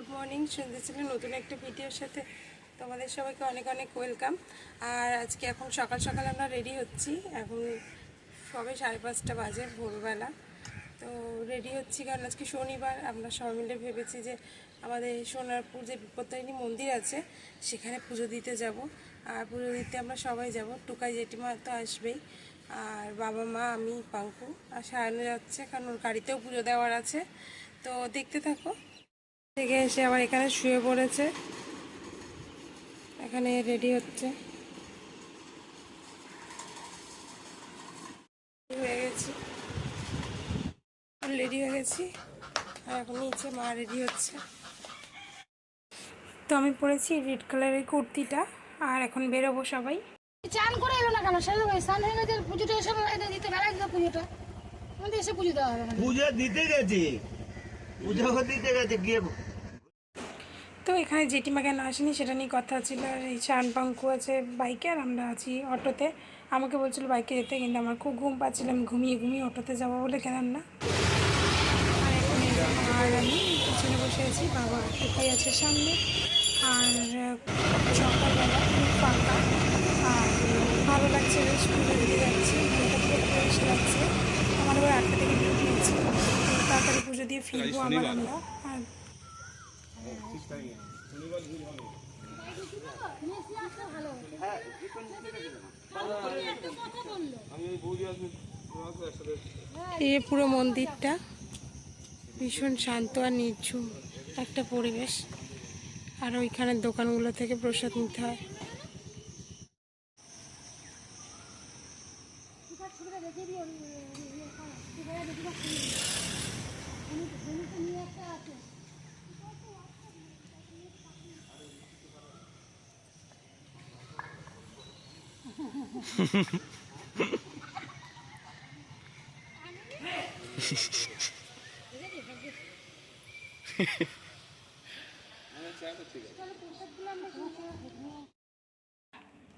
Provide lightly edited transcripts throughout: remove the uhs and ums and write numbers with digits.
Good morning. শুনতেছিলেন নতুন একটা ভিডিওর সাথে তোমাদের সবাইকে অনেক অনেক ওয়েলকাম। আর আজকে এখন সকাল সকাল আমরা রেডি হচ্ছি। এখন সবে 5:30 বাজে, ভোরবেলা। তো রেডি হচ্ছি কারণ আজকে শনিবার। আমরা সবাই মিলে ভেবেছি যে আমাদের সোনারপুর যে বিপত্তারিণী মন্দির আছে সেখানে পুজো দিতে যাব। আর পুজো দিতে আমরা সবাই যাব, টুকাই জেঠিমা তো আসবেই, আর বাবা মা আমি পাঙ্কু। আর সারানো যাচ্ছে কারণ ওর গাড়িতেও পুজো দেওয়ার আছে। তো দেখতে থাকো। থেকে এসে আবার এখানে শুয়ে পড়েছে, এখানে রেডি হচ্ছে। রেডি হয়ে গেছি আর এখন নিচে মা রেডি হচ্ছে। তো আমি পরেছি রেড কালারের কুর্তিটা আর এখন বেরোবো সবাই। চান করে এলো না কেন? স্নান হয়ে গেছে, পুজোটা এসে দিতে বেলা দিতে পুজোটা আমাদের এসে পুজো দেওয়া হবে না। পুজো দিতে গেছে, পুজো দিতে গেছে গিয়ে। তো এখানে জেঠিমা কেন আসেনি সেটা নিয়ে কথা ছিল। আর এই চান পাঙ্কু আছে বাইকে আর আমরা আছি অটোতে। আমাকে বলছিল বাইকে যেতে, কিন্তু আমার খুব ঘুম পাচ্ছিল, আমি ঘুমিয়ে ঘুমিয়ে অটোতে যাবো বলে গেলাম না। আর এখন আর আমি পিছনে বসে আছি, বাবা টুকাই আছে সামনে। আর সকালবেলা খুব ফাঁকা আর ভালো লাগছে, বেশ পুজো দিতে যাচ্ছি, মনটা খুব ফ্রেশ লাগছে। আমার আবার 8টা থেকে ডিউটি আছে, তাড়াতাড়ি পুজো দিয়ে ফিরবো আবার আমরা। আর এই পুরো মন্দিরটা ভীষণ শান্ত আর নির্ঝুম একটা পরিবেশ। আর ওইখানের দোকানগুলো থেকে প্রসাদ নিতে হয়।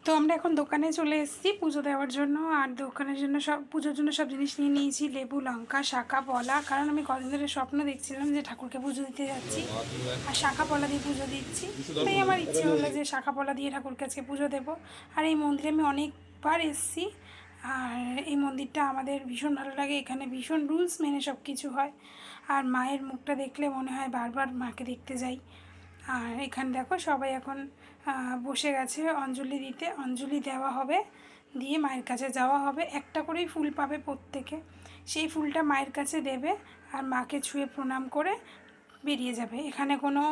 তো আমরা এখন দোকানে চলে এসেছি পুজো দেওয়ার জন্য। আর দোকানের জন্য সব পুজোর জন্য সব জিনিস নিয়ে নিয়েছি, লেবু, লঙ্কা, শাঁখা, পলা। কারণ আমি কদিন ধরে স্বপ্ন দেখছিলাম যে ঠাকুরকে পুজো দিতে যাচ্ছি আর শাঁখা পলা দিয়ে পুজো দিচ্ছি। তাই আমার ইচ্ছে হলো যে শাঁখা পলা দিয়ে ঠাকুরকে আজকে পুজো দেবো। আর এই মন্দিরে আমি অনেকবার এসেছি আর এই মন্দিরটা আমাদের ভীষণ ভালো লাগে। এখানে ভীষণ রুলস মেনে সব কিছু হয়। আর মায়ের মুখটা দেখলে মনে হয় বারবার মাকে দেখতে যাই। আর এখানে দেখো সবাই এখন বসে গেছে অঞ্জলি দিতে। অঞ্জলি দেওয়া হবে, দিয়ে মায়ের কাছে যাওয়া হবে। একটা করেই ফুল পাবে প্রত্যেকে, সেই ফুলটা মায়ের কাছে দেবে আর মাকে ছুঁয়ে প্রণাম করে বেরিয়ে যাবে। এখানে কোনো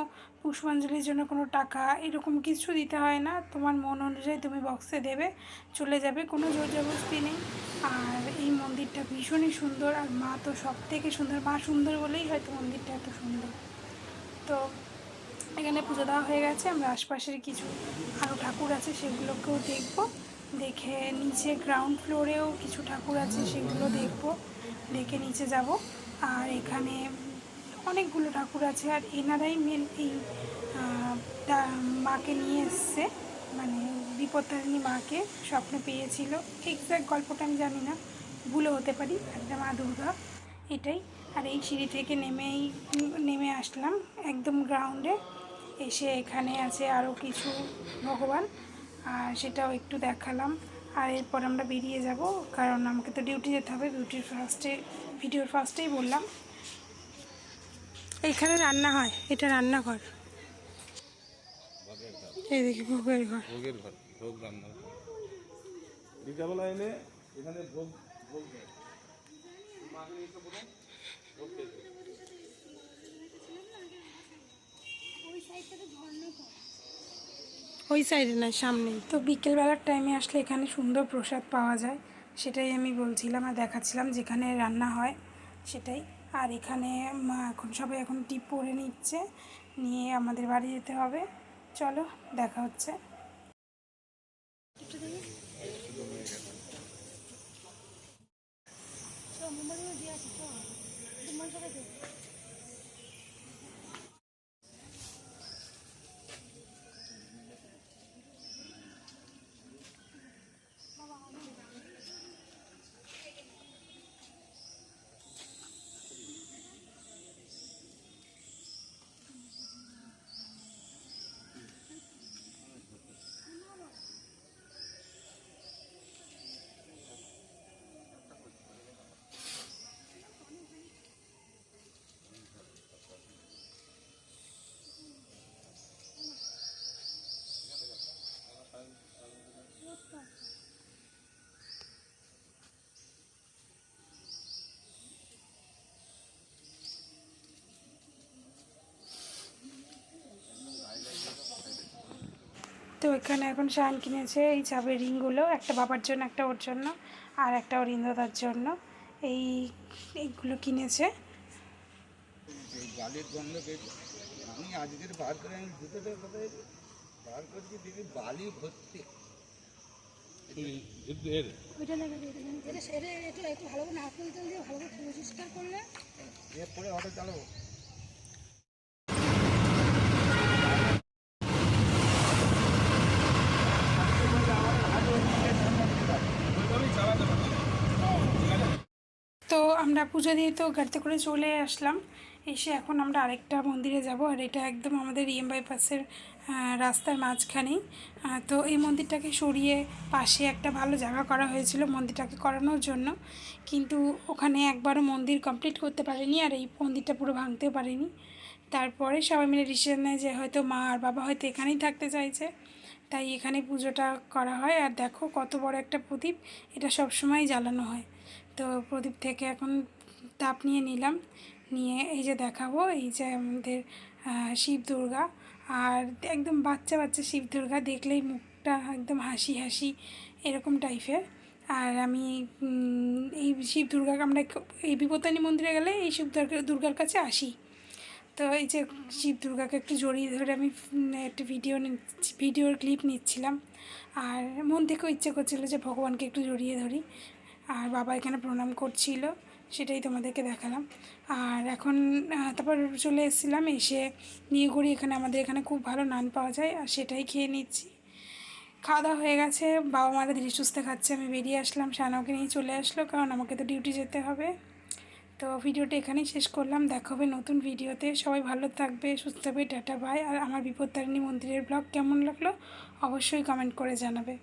পুষ্পাঞ্জলির জন্য কোনো টাকা এরকম কিছু দিতে হয় না, তোমার মন অনুযায়ী তুমি বক্সে দেবে, চলে যাবে, কোনো জোর জবরদস্তি নেই। আর এই মন্দিরটা ভীষণই সুন্দর আর মা তো সব থেকে সুন্দর। মা সুন্দর বলেই হয়তো মন্দিরটা এত সুন্দর। তো এখানে পুজো দেওয়া হয়ে গেছে, আমরা আশপাশের কিছু আরও ঠাকুর আছে সেগুলোকেও দেখব। দেখে নিচে গ্রাউন্ড ফ্লোরেও কিছু ঠাকুর আছে সেগুলো দেখব, দেখে নিচে যাব। আর এখানে অনেকগুলো ঠাকুর আছে আর এনারাই মেন এই মাকে নিয়ে এসছে, মানে বিপত্তারিণী মাকে স্বপ্নে পেয়েছিল। এক্স্যাক্ট গল্পটা আমি জানি না, ভুলে হতে পারি। একটা মা দুর্গা এটাই। আর এই সিঁড়ি থেকে নেমে আসলাম একদম গ্রাউন্ডে। এসে এখানে আছে আরও কিছু ভগবান, আর সেটাও একটু দেখালাম। আর এরপর আমরা বেরিয়ে যাব কারণ আমাকে তো ডিউটি যেতে হবে। ভিডিওর ফার্স্টেই বললাম এইখানে রান্না হয়, এটা রান্নাঘর। এইদিকে ভোগের ঘর। ভোগ রান্না বিকালবেলা এলে এখানে ভোগ ভোগ ওই সাইডে না, সামনেই। তো বিকেলবেলার টাইমে আসলে এখানে সুন্দর প্রসাদ পাওয়া যায়, সেটাই আমি বলছিলাম আর দেখাচ্ছিলাম যেখানে রান্না হয় সেটাই। আর এখানে এখন সবাই এখন টিপ পরে নিচ্ছে, নিয়ে আমাদের বাড়ি যেতে হবে। চলো দেখা হচ্ছে। তো এখানে এখন শান কিনেছে এই চাবের রিংগুলো, একটা বাবার জন্য, একটা ওর জন্য, আর একটা অরিন্দদার জন্য। এইগুলো কিনেছে। এই বালির গন্ধ পেয়েছি আমি আজকের বার করে আমি জুতোটা কোথায় বার করছি দেখি বালি ভর্তি। ওইটা লেগে দিয়ে দেবেন। এটা একটু ভালো করে নারকেল তেল দিয়ে ভালো করে পরিষ্কার করলে এরপরে অটো চালাবো। তো আমরা পুজো দিয়ে তো গাড়িতে করে চলে আসলাম। এসে এখন আমরা আরেকটা মন্দিরে যাব, আর এটা একদম আমাদের ইএম বাইপাসের রাস্তার মাঝখানেই। তো এই মন্দিরটাকে সরিয়ে পাশে একটা ভালো জায়গা করা হয়েছিল মন্দিরটাকে করানোর জন্য, কিন্তু ওখানে একবারও মন্দির কমপ্লিট করতে পারেনি, আর এই মন্দিরটা পুরো ভাঙতেও পারেনি। তারপরে সবাই মিলে ডিসিশন নেয় যে হয়তো মা আর বাবা হয়তো এখানেই থাকতে চাইছে, তাই এখানে পুজোটা করা হয়। আর দেখো কত বড় একটা প্রদীপ, এটা সব সময় জ্বালানো হয়। তো প্রদীপ থেকে এখন তাপ নিয়ে নিলাম, নিয়ে এই যে দেখাবো, এই যে আমাদের শিব দুর্গা, আর একদম বাচ্চা বাচ্চা শিব দুর্গা, দেখলেই মুখটা একদম হাসি হাসি এরকম টাইপের। আর আমি এই শিব দুর্গাকে আমরা এই বিপত্তারিণী মন্দিরে গেলে এই শিব দুর্গার কাছে আসি। তো এই যে শিব দুর্গাকে একটু জড়িয়ে ধরে আমি একটা ভিডিওর ক্লিপ নিচ্ছিলাম, আর মন থেকেও ইচ্ছে করছিলো যে ভগবানকে একটু জড়িয়ে ধরি। আর বাবা এখানে প্রণাম করছিল, সেটাই তোমাদেরকে দেখালাম। আর এখন তারপর চলে এসেছিলাম, এসে নিয়ে ঘুরি, এখানে আমাদের এখানে খুব ভালো নান পাওয়া যায়, আর সেটাই খেয়ে নিচ্ছি। খাওয়া দাওয়া হয়ে গেছে, বাবা মারা ধীরে সুস্থে খাচ্ছে, আমি বেরিয়ে আসলাম, শানাওকে নিয়ে চলে আসলো, কারণ আমাকে তো ডিউটি যেতে হবে। তো ভিডিওটা এখানেই শেষ করলাম, দেখা হবে নতুন ভিডিওতে। সবাই ভালো থাকবে, সুস্থ থাকবে, টাটা বাই। আর আমার বিপত্তারিণী মন্দিরের ব্লগ কেমন লাগলো অবশ্যই কমেন্ট করে জানাবে।